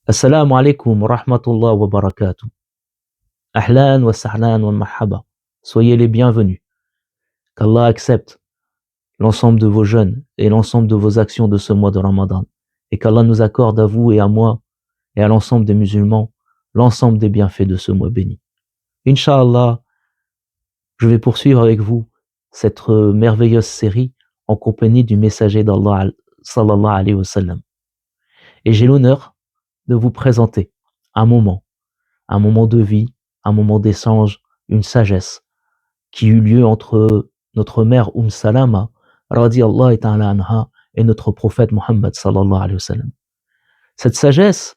Assalamu alaikum wa rahmatullah wa barakatuh. Ahlan wa sahlan wa marhaba. Soyez les bienvenus. Qu'Allah accepte l'ensemble de vos jeûnes et l'ensemble de vos actions de ce mois de Ramadan. Et qu'Allah nous accorde à vous et à moi et à l'ensemble des musulmans l'ensemble des bienfaits de ce mois béni. Inch'Allah, je vais poursuivre avec vous cette merveilleuse série en compagnie du messager d'Allah sallallahu alayhi wa sallam. Et j'ai l'honneur de vous présenter un moment de vie, un moment d'échange, une sagesse qui eut lieu entre notre mère Salama radiyallahu ta'ala anha et notre prophète Muhammad sallallahu alayhi wa sallam. Cette sagesse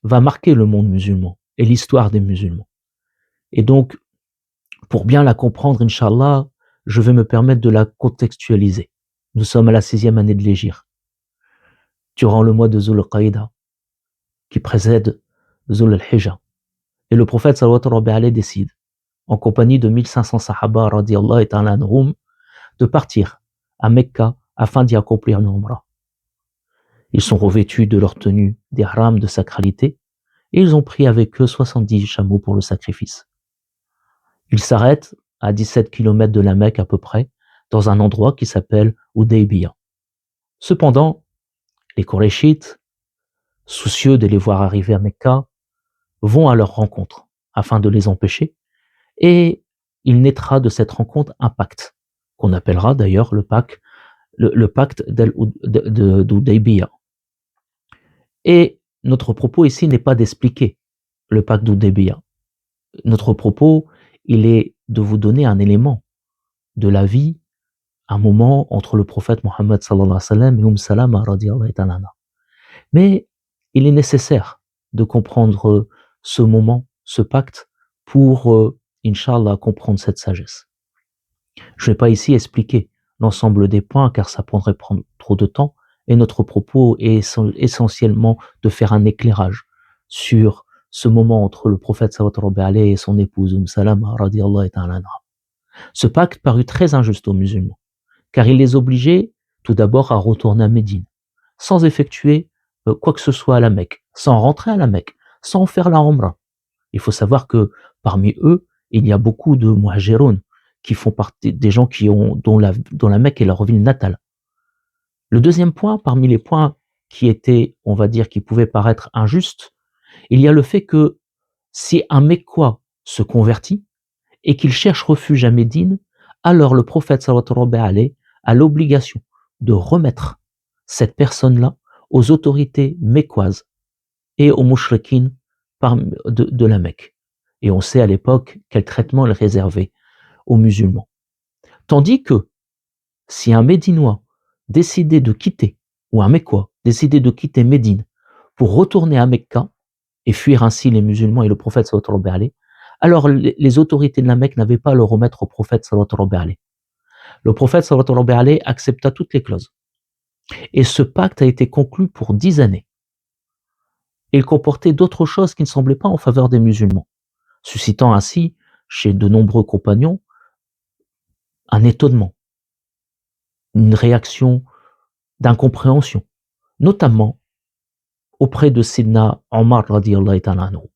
va marquer le monde musulman et l'histoire des musulmans. Et donc, pour bien la comprendre, Inch'Allah, je vais me permettre de la contextualiser. Nous sommes à la 6e année de l'Hégire, durant le mois de Zul Qaïda, qui précède Zul al-Hijja. Et le prophète sallallahu alayhi décide, en compagnie de 1500 sahaba radiyallahu ta'ala anhum, de partir à Mecca afin d'y accomplir une umrah. Ils sont revêtus de leur tenue d'ihram de sacralité et ils ont pris avec eux 70 chameaux pour le sacrifice. Ils s'arrêtent à 17 km de la Mecque à peu près, dans un endroit qui s'appelle Hudaybiya. Cependant, les Qurayshites, soucieux de les voir arriver à Mecca, vont à leur rencontre afin de les empêcher, et il naîtra de cette rencontre un pacte, qu'on appellera d'ailleurs le pacte d'Hudaybiya. Et notre propos ici n'est pas d'expliquer le pacte d'Hudaybiya. Notre propos, il est de vous donner un élément de la vie, un moment entre le prophète Mohammed sallallahu alayhi wa sallam et Salama radiyallahu ta'ala anha. Mais il est nécessaire de comprendre ce moment, ce pacte, pour, Inch'Allah, comprendre cette sagesse. Je ne vais pas ici expliquer l'ensemble des points, car ça prendrait trop de temps, et notre propos est essentiellement de faire un éclairage sur ce moment entre le prophète sallallahu alayhi wa sallam et son épouse Salama radiyallahu ta'ala anha. Ce pacte parut très injuste aux musulmans, car il les obligeait tout d'abord à retourner à Médine, sans effectuer quoi que ce soit à la Mecque, sans rentrer à la Mecque, sans faire la Umrah. Il faut savoir que parmi eux, il y a beaucoup de muhajiroun qui font partie des gens dont la Mecque est leur ville natale. Le deuxième point, parmi les points qui étaient, on va dire, qui pouvaient paraître injustes, il y a le fait que si un Mecquois se convertit et qu'il cherche refuge à Médine, alors le prophète sallallahu alayhi a l'obligation de remettre cette personne-là aux autorités mécoises et aux mouchriquines de la Mecque. Et on sait à l'époque quel traitement est réservé aux musulmans. Tandis que si un Médinois décidait de quitter, ou un Mécois décidait de quitter Médine pour retourner à Mecca et fuir ainsi les musulmans et le prophète sallallahu alayhi, alors les autorités de la Mecque n'avaient pas à le remettre au prophète sallallahu alayhi. Le prophète sallallahu alayhi accepta toutes les clauses. Et ce pacte a été conclu pour 10 années. Il comportait d'autres choses qui ne semblaient pas en faveur des musulmans, suscitant ainsi, chez de nombreux compagnons, un étonnement, une réaction d'incompréhension, notamment auprès de Sidna Omar radiyallahu ta'ala anhu.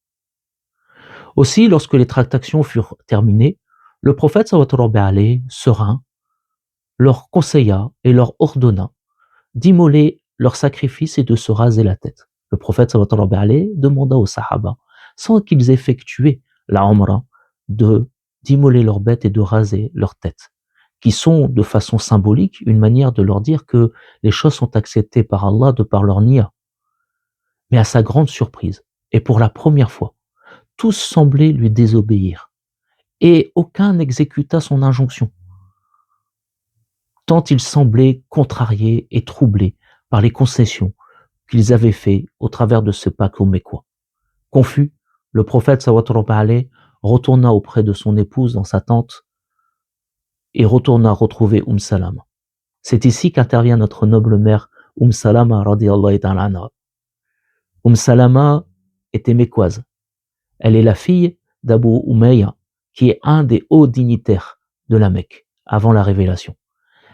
Aussi, lorsque les tractations furent terminées, le prophète sallallahu alayhi, serein, leur conseilla et leur ordonna d'immoler leur sacrifice et de se raser la tête. Le prophète sallallahu alayhi demanda aux sahaba, sans qu'ils effectuaient la umrah, d'immoler leurs bêtes et de raser leur tête, qui sont de façon symbolique une manière de leur dire que les choses sont acceptées par Allah de par leur niya. Mais à sa grande surprise, et pour la première fois, tous semblaient lui désobéir, et aucun n'exécuta son injonction, tant ils semblaient contrariés et troublés par les concessions qu'ils avaient faites au travers de ce pacte mécois. Confus, le prophète sallallahu alayhi retourna auprès de son épouse dans sa tente et retourna retrouver Salama. C'est ici qu'intervient notre noble mère Salama radiyallahu ta'ala anha. Salama était mécoise. Elle est la fille d'Abu Umayya, qui est un des hauts dignitaires de la Mecque avant la révélation.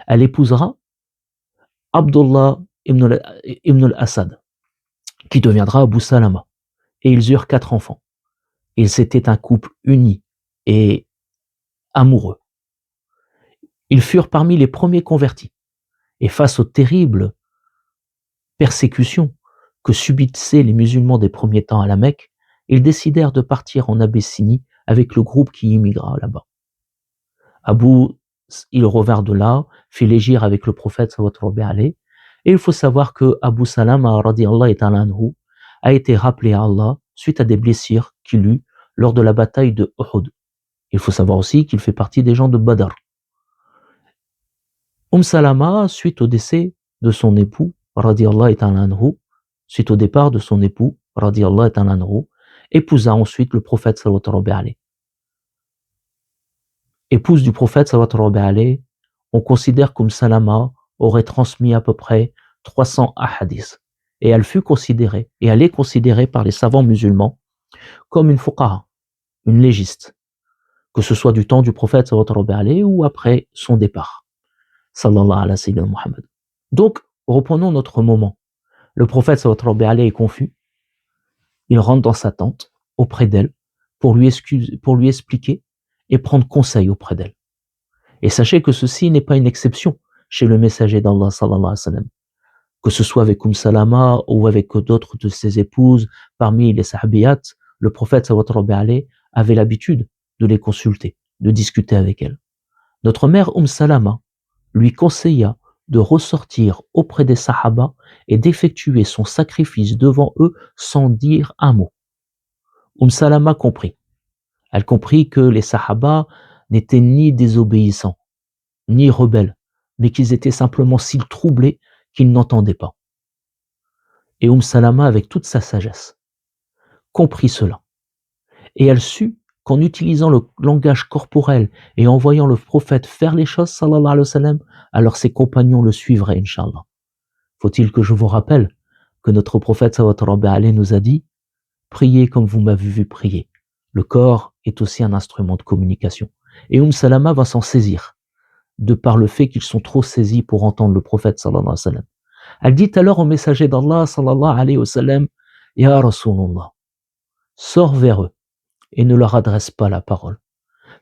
Elle épousera Abdullah ibn al-Assad, qui deviendra Abu Salama. Et ils eurent 4 enfants. Ils étaient un couple uni et amoureux. Ils furent parmi les premiers convertis. Et face aux terribles persécutions que subissaient les musulmans des premiers temps à la Mecque, ils décidèrent de partir en Abyssinie avec le groupe qui immigra là-bas. Il revint de là, fit l'hégire avec le prophète sallallahu alayhi. Et il faut savoir que Abu Salama radiyallahu ta'ala anhu a été rappelé à Allah suite à des blessures qu'il eut lors de la bataille de Uhud. Il faut savoir aussi qu'il fait partie des gens de Badr. Salama, suite au décès de son époux, radiyallahu ta'ala anhu, suite au départ de son époux, radiyallahu ta'ala anhu, épousa ensuite le prophète sallallahu alayhi. Épouse du prophète sallallahu alayhi, on considère Salama aurait transmis à peu près 300 ahadiths. Et elle est considérée par les savants musulmans comme une fuqaha, une légiste, que ce soit du temps du prophète sallallahu alayhi ou après son départ. Sallallahu alayhi wa sallam Muhammad. Donc, reprenons notre moment. Le prophète sallallahu alayhi est confus. Il rentre dans sa tente auprès d'elle pour lui expliquer et prendre conseil auprès d'elle. Et sachez que ceci n'est pas une exception chez le messager d'Allah sallallahu alayhi wa sallam. Que ce soit avec Salama ou avec d'autres de ses épouses, parmi les sahabiyat, le prophète sallallahu alayhi avait l'habitude de les consulter, de discuter avec elles. Notre mère Salama lui conseilla de ressortir auprès des sahaba et d'effectuer son sacrifice devant eux sans dire un mot. Salama comprit. Elle comprit que les sahaba n'étaient ni désobéissants, ni rebelles, mais qu'ils étaient simplement si troublés qu'ils n'entendaient pas. Et Salama, avec toute sa sagesse, comprit cela. Et elle sut qu'en utilisant le langage corporel et en voyant le prophète faire les choses, sallallahu alayhi wa sallam, alors ses compagnons le suivraient, Inch'Allah. Faut-il que je vous rappelle que notre prophète sallallahu alayhi nous a dit « Priez comme vous m'avez vu prier ». Le corps est aussi un instrument de communication. Et Salama va s'en saisir, de par le fait qu'ils sont trop saisis pour entendre le prophète sallallahu alayhi wa sallam. Elle dit alors au messager d'Allah sallallahu alayhi wa sallam « Ya Rasulullah, sors vers eux et ne leur adresse pas la parole,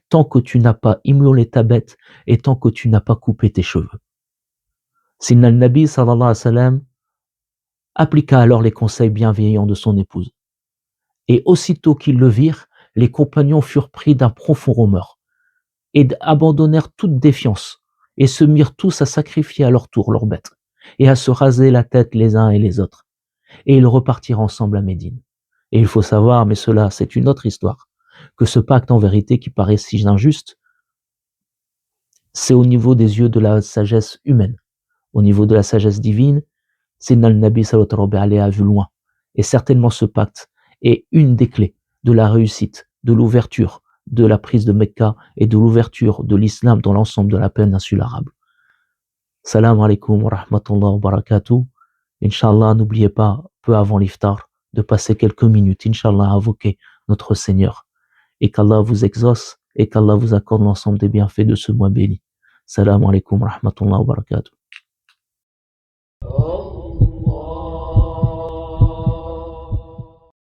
tant que tu n'as pas immolé ta bête et tant que tu n'as pas coupé tes cheveux. » Sinna al-Nabi sallallahu alayhi wa sallam appliqua alors les conseils bienveillants de son épouse. Et aussitôt qu'ils le virent, les compagnons furent pris d'un profond remords et abandonnèrent toute défiance et se mirent tous à sacrifier à leur tour leur bête et à se raser la tête les uns et les autres. Et ils repartirent ensemble à Médine. Et il faut savoir, mais cela c'est une autre histoire, que ce pacte en vérité qui paraît si injuste, c'est au niveau des yeux de la sagesse humaine. Au niveau de la sagesse divine, Sayyidina al-Nabi sallallahu alayhi a vu loin. Et certainement ce pacte est une des clés de la réussite, de l'ouverture, de la prise de Mecca et de l'ouverture de l'islam dans l'ensemble de la péninsule arabe. Salam alaikum wa rahmatullah wa barakatuh. Inch'Allah, n'oubliez pas, peu avant l'iftar, de passer quelques minutes, Inch'Allah, à invoquer notre Seigneur. Et qu'Allah vous exauce et qu'Allah vous accorde l'ensemble des bienfaits de ce mois béni. Salam alaikum wa rahmatullah wa barakatuh.